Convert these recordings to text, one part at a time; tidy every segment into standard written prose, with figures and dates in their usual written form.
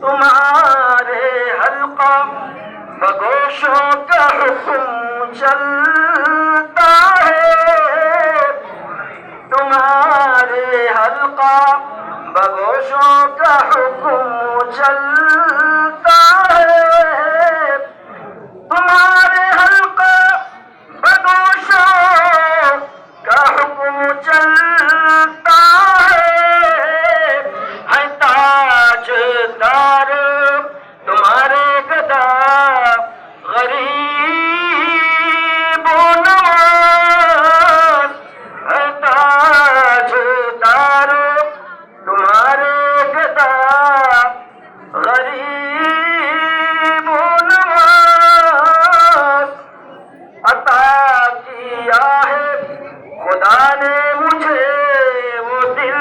تمہارے حلقہ بگوشوں کا حکم چلتا ہے، تمہارے حلقہ بگوشوں کا حکم چلتا ہے، تمہارے حلقہ بگوشوں کا حکم چلتا ہے تاج دار تمہارے گدا غریب و نواز ہے، تاج دار تمہارے گدا غریب و نواز، عطا کیا ہے خدا نے مجھے وہ دل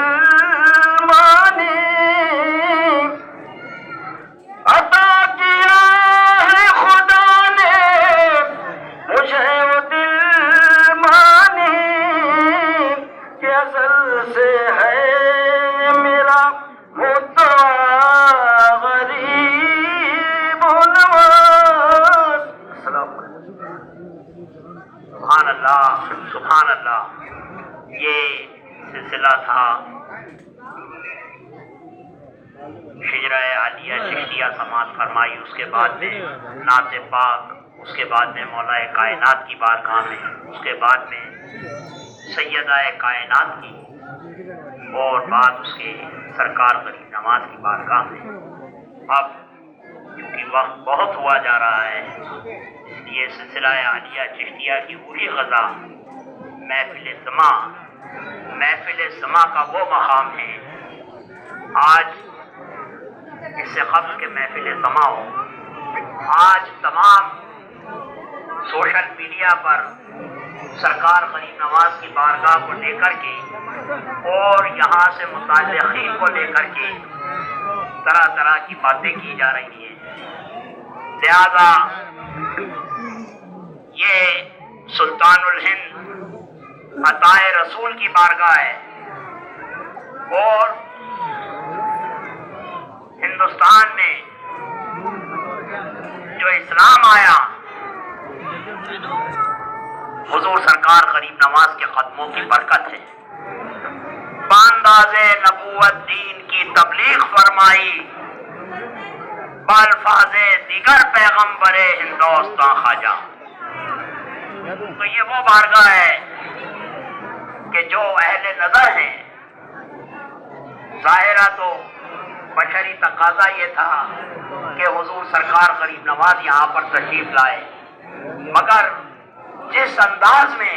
مانی، عطا کیا ہے خدا نے مجھے وہ دل مانی، کہ ازل سے ہے میرا مدعا غریب و نواز۔ السلام علیکم۔ سبحان اللہ سبحان اللہ۔ یہ سلسلہ تھا شجرہ عالیہ چشتیہ سماعت فرمائی، اس کے بعد میں نعت پاک، اس کے بعد میں مولا کائنات کی بارگاہ میں، اس کے بعد میں سیدہ کائنات کی، اور بعد اس کے سرکار غریب نواز کی بارگاہ میں۔ اب کیونکہ وقت بہت ہوا جا رہا ہے، اس لیے سلسلہ عالیہ چشتیہ کی پوری غذا محفل سما کا وہ مقام ہے۔ آج اس سے قبل کے محفل سما ہو، آج تمام سوشل میڈیا پر سرکار غریب نواز کی بارگاہ کو لے کر کے اور یہاں سے متعلقین کو لے کر کے طرح طرح کی باتیں کی جا رہی ہیں، لہذا یہ سلطان الہند عطائے رسول کی بارگاہ ہے، اور ہندوستان میں جو اسلام آیا حضور سرکار غریب نواز کے قدموں کی برکت ہے۔ بانداز نبوت دین کی تبلیغ فرمائی، بالفاظ دیگر پیغمبر ہندوستان خواجہ۔ تو یہ وہ بارگاہ ہے کہ جو اہل نظر ہیں، ظاہرہ تو بشری تقاضا یہ تھا کہ حضور سرکار غریب نواز یہاں پر تشریف لائے، مگر جس انداز میں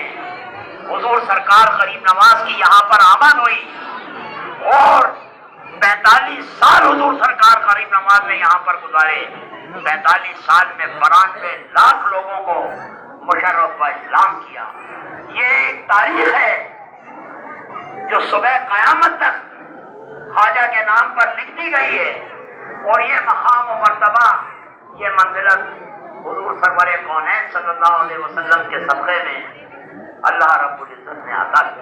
حضور سرکار غریب نواز کی یہاں پر آمد ہوئی، اور 45 سال حضور سرکار غریب نواز نے یہاں پر گزارے، 45 سال میں 92 لاکھ لوگوں کو مشرف و اسلام کیا۔ یہ ایک تاریخ ہے جو صبح قیامت تک خواجہ کے نام پر لکھ دی گئی ہے، اور یہ مقام و مرتبہ، یہ منزلت حضور سرور کونین صلی اللہ علیہ وسلم کے صدقے میں اللہ رب العزت نے عطا کی۔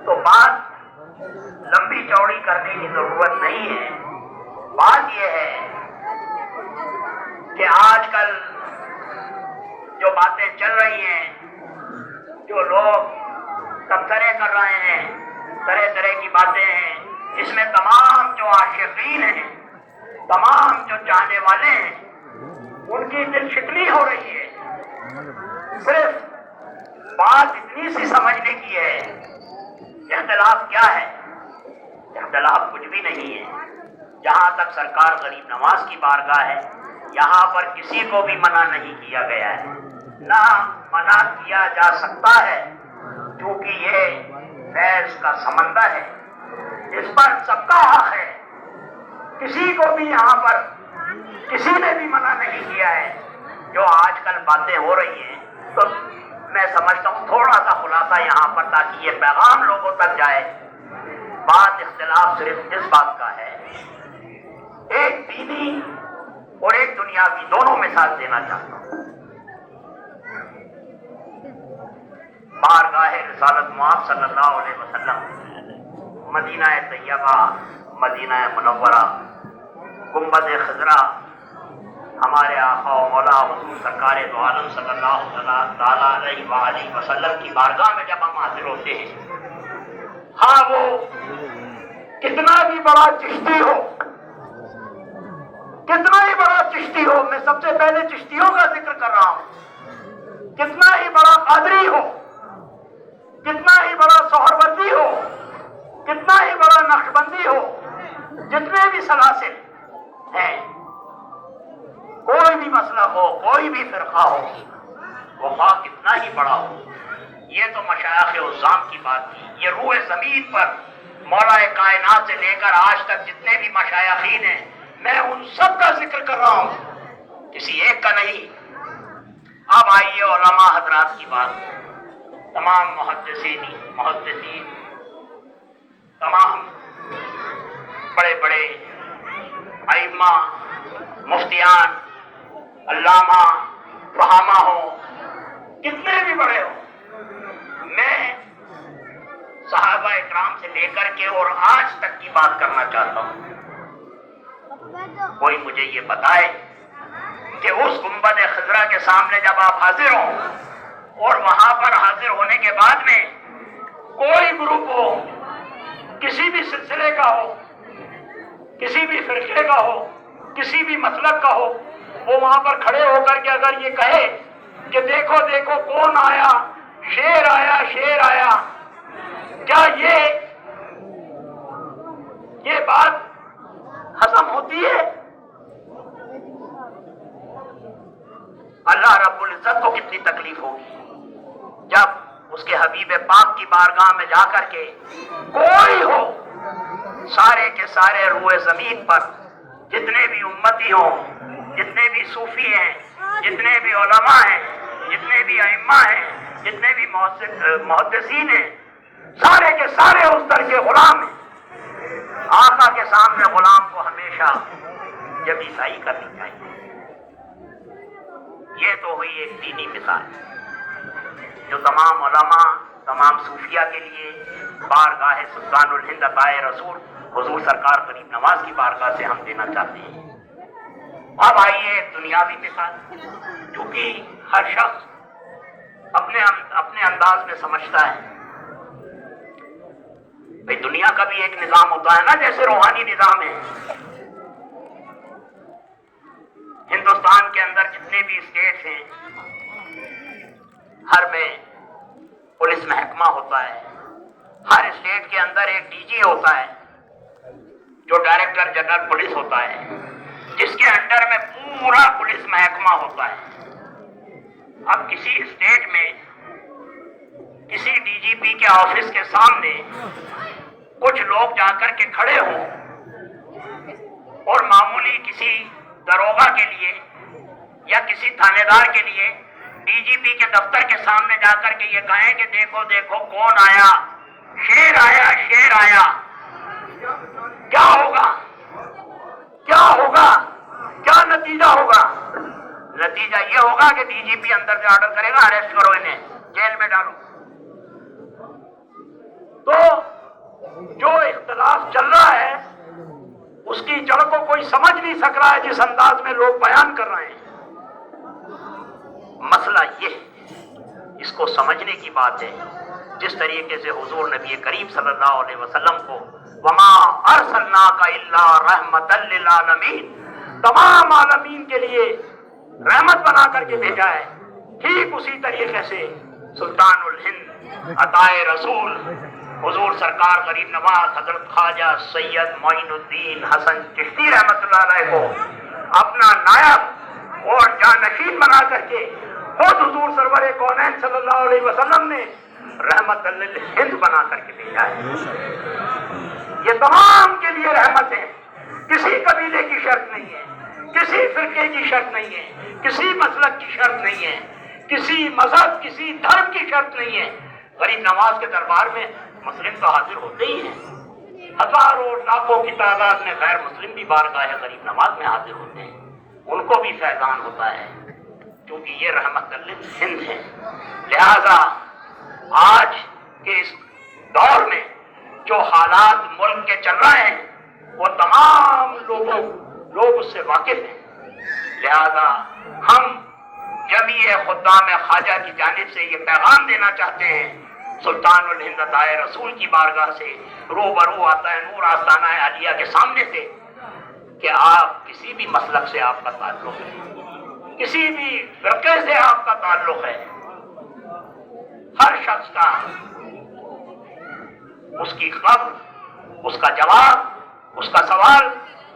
تو بات لمبی چوڑی کرنے کی ضرورت نہیں ہے، بات یہ ہے کہ آج کل جو باتیں چل رہی ہیں، جو لوگ تبصرے کر رہے ہیں، طرح طرح کی باتیں ہیں، اس میں تمام جو عاشقین ہیں، تمام جو چاہنے والے ہیں، ان کی دل شکنی ہو رہی ہے۔ صرف بات اتنی سی سمجھنے کی ہے، اختلاف کیا ہے؟ اختلاف کچھ بھی نہیں ہے۔ جہاں تک سرکار غریب نواز کی بارگاہ ہے، یہاں پر کسی کو بھی منع نہیں کیا گیا ہے، نہ منع کیا جا سکتا ہے، کیونکہ یہ فیض کا سمندر ہے، اس پر سب کا حق ہے، کسی کو بھی یہاں پر کسی نے بھی منع نہیں کیا ہے۔ جو آج کل باتیں ہو رہی ہیں، تو میں سمجھتا ہوں تھوڑا سا خلاصہ یہاں پر تاکہ یہ پیغام لوگوں تک جائے۔ بات اختلاف صرف اس بات کا ہے، ایک دینی اور ایک دنیاوی دونوں مثال دینا چاہتا ہوں۔ بارگاہ رسالت مآب صلی اللہ علیہ وسلم، مدینہ طیبہ، مدینہ منورہ، گنبد خضرا ہمارے آقا و مولا حضور سرکار دو عالم صلی اللہ تعالیٰ علیہ وآلہ وسلم کی بارگاہ میں جب ہم حاضر ہوتے ہیں، ہاں وہ کتنا بھی بڑا چشتی ہو، کتنا ہی بڑا چشتی ہو، میں سب سے پہلے چشتیوں کا ذکر کر رہا ہوں، کتنا ہی بڑا قادری ہو، کتنا ہی بڑا سہروردی ہو، کتنا ہی بڑا نقشبندی ہو، جتنے بھی سلاسل ہیں، کوئی بھی مسئلہ ہو، کوئی بھی فرقہ ہو، وہ خواہ کتنا ہی بڑا ہو، یہ تو مشایخ عظام کی بات تھی۔ یہ روح زمین پر مولا کائنات سے لے کر آج تک جتنے بھی مشایخین ہیں، میں ان سب کا ذکر کر رہا ہوں، کسی ایک کا نہیں۔ اب آئیے علماء حضرات کی بات، تمام محدثین، تمام بڑے بڑے ائمہ، مفتیان، علامہ، فہامہ ہو، کتنے بھی بڑے ہو، میں صحابہ اکرام سے لے کر کے اور آج تک کی بات کرنا چاہتا ہوں۔ کوئی مجھے یہ بتائے کہ اس گنبد خضرا کے سامنے جب آپ حاضر ہوں اور وہاں پر حاضر ہونے کے بعد میں کوئی گروپ ہو، کسی بھی سلسلے کا ہو، کسی بھی فرقے کا ہو، کسی بھی مسلک کا ہو، وہ وہاں پر کھڑے ہو کر کے اگر یہ کہے کہ دیکھو دیکھو کون آیا، شیر آیا، شیر آیا، کیا یہ بات ہضم ہوتی ہے؟ اللہ رب العزت کو کتنی تکلیف ہوگی جب اس کے حبیب پاک کی بارگاہ میں جا کر کے کوئی ہو، سارے کے سارے روئے زمین پر جتنے بھی امتی ہوں، جتنے بھی صوفی ہیں، جتنے بھی علماء ہیں، جتنے بھی ائمہ ہیں، جتنے بھی محدثین ہیں، سارے کے سارے اس در کے غلام ہیں۔ آقا کے سامنے غلام کو ہمیشہ یکسائی کرنی چاہیے۔ یہ تو ہوئی ایک دینی مثال جو تمام علماء، تمام صوفیہ کے لیے بارگاہ سلطان الہند عطائے رسول حضور سرکار غریب نواز کی بارگاہ سے ہم دینا چاہتے ہیں۔ اب آئیے ایک دنیاوی مثال جو کہ ہر شخص اپنے انداز میں سمجھتا ہے۔ بھئی دنیا کا بھی ایک نظام ہوتا ہے نا، جیسے روحانی نظام ہے۔ ہندوستان کے اندر جتنے بھی اسٹیٹس ہیں، ہر میں پولیس محکمہ ہوتا ہے، ہر اسٹیٹ کے اندر ایک ڈی جی ہوتا ہے جو ڈائریکٹر جنرل پولیس ہوتا ہے، جس کے انڈر میں پورا پولیس محکمہ ہوتا ہے۔ اب کسی اسٹیٹ میں کسی ڈی جی پی کے آفس کے سامنے کچھ لوگ جا کر کے کھڑے ہوں اور معمولی کسی داروغہ کے لیے یا کسی تھانے دار کے لیے ڈی جی پی کے دفتر کے سامنے جا کر کے یہ کہیں کہ دیکھو دیکھو کون آیا، شیر آیا، شیر آیا، کیا ہوگا؟ کیا ہوگا؟ کیا نتیجہ ہوگا؟ نتیجہ یہ ہوگا کہ ڈی جی پی اندر سے آرڈر کرے گا، اریسٹ کرو انہیں، جیل میں ڈالو۔ تو جو اختلاف چل رہا ہے اس کی جڑ کو کوئی سمجھ نہیں سک رہا ہے جس انداز میں لوگ بیان کر رہے ہیں۔ مسئلہ یہ ہے، اس کو سمجھنے کی بات ہے، جس طریقے سے حضور نبی کریم صلی اللہ علیہ وسلم کو وما ارسلناک الا رحمتا للعالمین، تمام عالمین کے لیے رحمت بنا کر کے بھیجا ہے، ٹھیک اسی طریقے سے سلطان الہند عطائے رسول حضور سرکار غریب نواز حضرت خواجہ سید معین الدین حسن چشتی رحمۃ اللہ علیہ کو اپنا نائب اور جانشین بنا کر کے خود حضور سرور کونین صلی اللہ علیہ وسلم نے رحمت للہند بنا کر کے بھیجا ہے۔ یہ تمام کے لیے رحمت ہے، کسی قبیلے کی شرط نہیں ہے، کسی فرقے کی شرط نہیں ہے، کسی مسلک کی شرط نہیں ہے، کسی مذہب، کسی دھرم کی شرط نہیں ہے۔ غریب نواز کے دربار میں مسلم تو حاضر ہوتے ہی ہیں، ہزاروں لاکھوں کی تعداد میں غیر مسلم بھی بارگاہ غریب نواز میں حاضر ہوتے ہیں، ان کو بھی فیضان ہوتا ہے، کیونکہ یہ رحمت للہند ہے۔ لہذا آج کے اس دور میں جو حالات ملک کے چل رہے ہیں وہ تمام لوگوں لوگ اس سے واقف ہیں، لہذا ہم جمیع خدام خواجہ کی جانب سے یہ پیغام دینا چاہتے ہیں، سلطان الہند عطائے رسول کی بارگاہ سے روبرو آتا ہے نور آستانہ عالیہ کے سامنے سے، کہ آپ کسی بھی مسلک سے آپ کا تعلق ہے، کسی بھی فرقے سے آپ کا تعلق ہے، ہر شخص کا اس کی خبر، اس کا جواب، اس کا سوال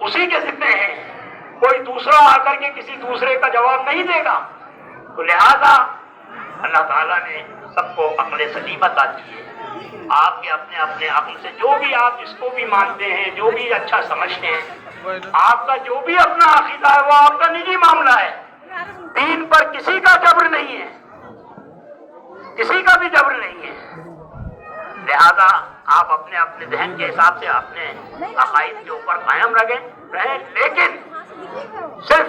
اسی کے ذمے ہے، کوئی دوسرا آ کر کے کسی دوسرے کا جواب نہیں دے گا۔ تو لہذا اللہ تعالیٰ نے سب کو عقل سلیم عطا کی ہے، آپ کے اپنے اپنے عقل سے جو بھی آپ جس کو بھی مانتے ہیں، جو بھی اچھا سمجھتے ہیں، آپ کا جو بھی اپنا عقیدہ ہے وہ آپ کا نجی معاملہ ہے، دین پر کسی کا جبر نہیں ہے، کسی کا بھی جبر نہیں ہے، لہذا آپ اپنے اپنے ذہن کے حساب سے اپنے عقائد کے اوپر قائم رہیں، لیکن صرف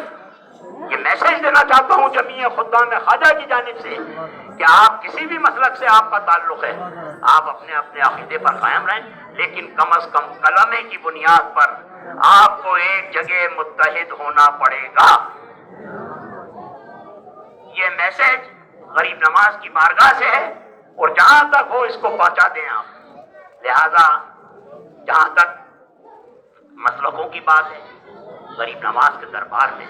یہ میسج دینا چاہتا ہوں جمیع خدام خواجہ کی جانب سے کہ آپ کسی بھی مسلک سے آپ کا تعلق ہے، آپ اپنے اپنے عقیدے پر قائم رہیں، لیکن کم از کم کلمے کی بنیاد پر آپ کو ایک جگہ متحد ہونا پڑے گا۔ یہ میسج غریب نواز کی بارگاہ سے ہے اور جہاں تک ہو اس کو پہنچا دیں آپ۔ لہذا جہاں تک مسلکوں کی بات ہے، غریب نواز کے دربار میں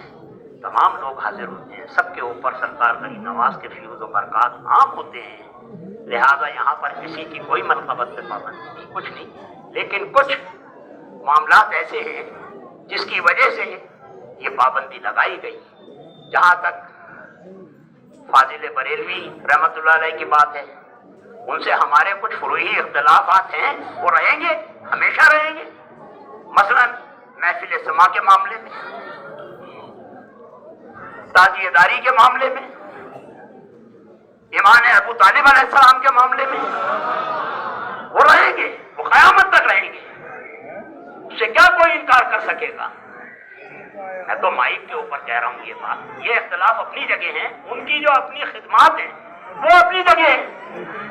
تمام لوگ حاضر ہوتے ہیں، سب کے اوپر سرکار غریب نواز کے فیوز و برکات عام ہوتے ہیں، لہذا یہاں پر کسی کی کوئی منقبت پہ پابندی نہیں، کچھ نہیں، لیکن کچھ معاملات ایسے ہیں جس کی وجہ سے یہ پابندی لگائی گئی۔ جہاں تک فاضل بریلوی رحمت اللہ علیہ کی بات ہے، ان سے ہمارے کچھ فروعی اختلافات ہیں، وہ رہیں گے، ہمیشہ رہیں گے، مثلا محفل سما کے معاملے میں، تعزیہ داری کے معاملے میں، ایمان ابو طالب علیہ السلام کے معاملے میں، وہ رہیں گے، وہ قیامت تک رہیں گے، اس سے کیا کوئی انکار کر سکے گا؟ میں تو مائک کے اوپر کہہ رہا ہوں یہ بات، یہ اختلاف اپنی جگہ ہیں، ان کی جو اپنی خدمات ہیں وہ اپنی جگہ ہیں،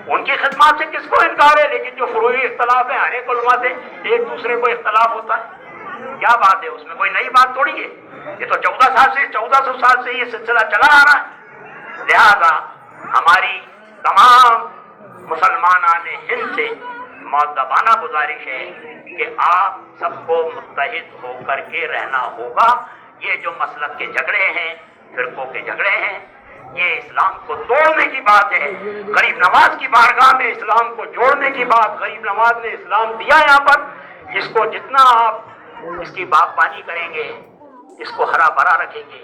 ان کی خدمات سے کس کو انکار ہے، لیکن جو فروعی اختلاف ہے ہر ایک علماء سے ایک دوسرے کو اختلاف ہوتا ہے، کیا بات ہے، اس میں کوئی نئی بات تھوڑی ہے، یہ تو 1400 سال سے یہ سلسلہ چلا آ رہا ہے۔ لہذا ہماری تمام مسلمانان ہند سے مؤدبانہ گزارش ہے کہ آپ سب کو متحد ہو کر کے رہنا ہوگا۔ یہ جو مسلک کے جھگڑے ہیں، فرقوں کے جھگڑے ہیں، یہ اسلام کو توڑنے کی بات ہے۔ غریب نواز کی بارگاہ میں اسلام کو جوڑنے کی بات، غریب نواز نے اسلام دیا یہاں پر، اس کو جتنا آپ اس کی باغبانی کریں گے، اس کو ہرا بھرا رکھیں گے،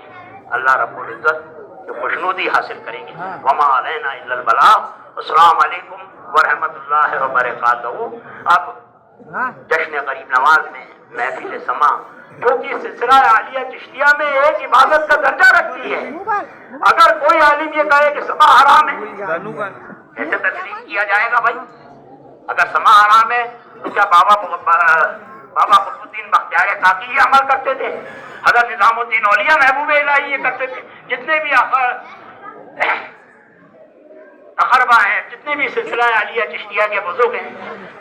اللہ رب العزت جو خوشنودی حاصل کریں گے۔ وما علینا الا البلاغ۔ السلام علیکم ورحمۃ اللہ وبرکاتہ۔ اب جشن غریب نواز میں محفل سما جو کہ سلسلہ عالیہ چشتیہ میں ایک عبادت کا درجہ رکھتی ہے، اگر کوئی عالم یہ کہے کہ سما حرام ہے، ایسے تسلیم کیا جائے گا بھائی؟ اگر سما حرام ہے تو کیا بابا قطب الدین بختیار کاکی یہ عمل کرتے تھے؟ حضرت نظام الدین اولیاء محبوب الہی یہ کرتے تھے؟ جتنے بھی اقربا ہیں، جتنے بھی سلسلہ عالیہ چشتیہ کے بزرگ ہیں،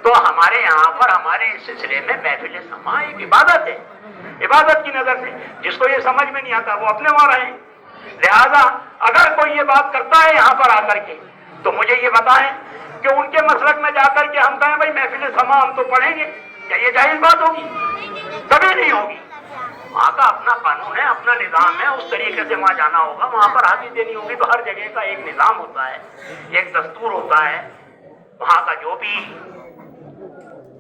تو ہمارے یہاں پر ہمارے اس سلسلے میں محفل سما ایک عبادت ہے، عبادت کی نظر سے جس کو یہ سمجھ میں نہیں آتا وہ اپنے وہاں رہیں۔ لہذا اگر کوئی یہ بات کرتا ہے یہاں پر آ کر کے تو مجھے یہ بتائیں کہ ان کے مسلک میں جا کر کے ہم کہیں بھائی محفل سما ہم تو پڑھیں گے، کیا یہ جائز بات ہوگی؟ کبھی نہیں ہوگی۔ وہاں کا اپنا قانون ہے، اپنا نظام ہے، اس طریقے سے وہاں جانا ہوگا، وہاں پر حاضری دینی ہوگی۔ تو ہر جگہ کا ایک نظام ہوتا ہے، ایک دستور ہوتا ہے، وہاں کا جو بھی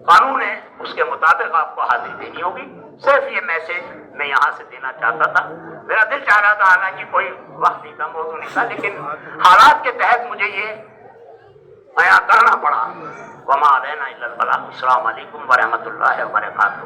قانون ہے اس کے مطابق آپ کو حاضری دینی ہوگی۔ صرف یہ میسج میں یہاں سے دینا چاہتا تھا، میرا دل چاہ رہا تھا، حالانکہ کوئی وقت نہیں تھا، موضوع نہیں تھا، لیکن حالات کے تحت مجھے یہ بیان کرنا پڑا۔ وما علینا الا البلاغ۔ السلام علیکم ورحمۃ اللہ وبرکاتہ۔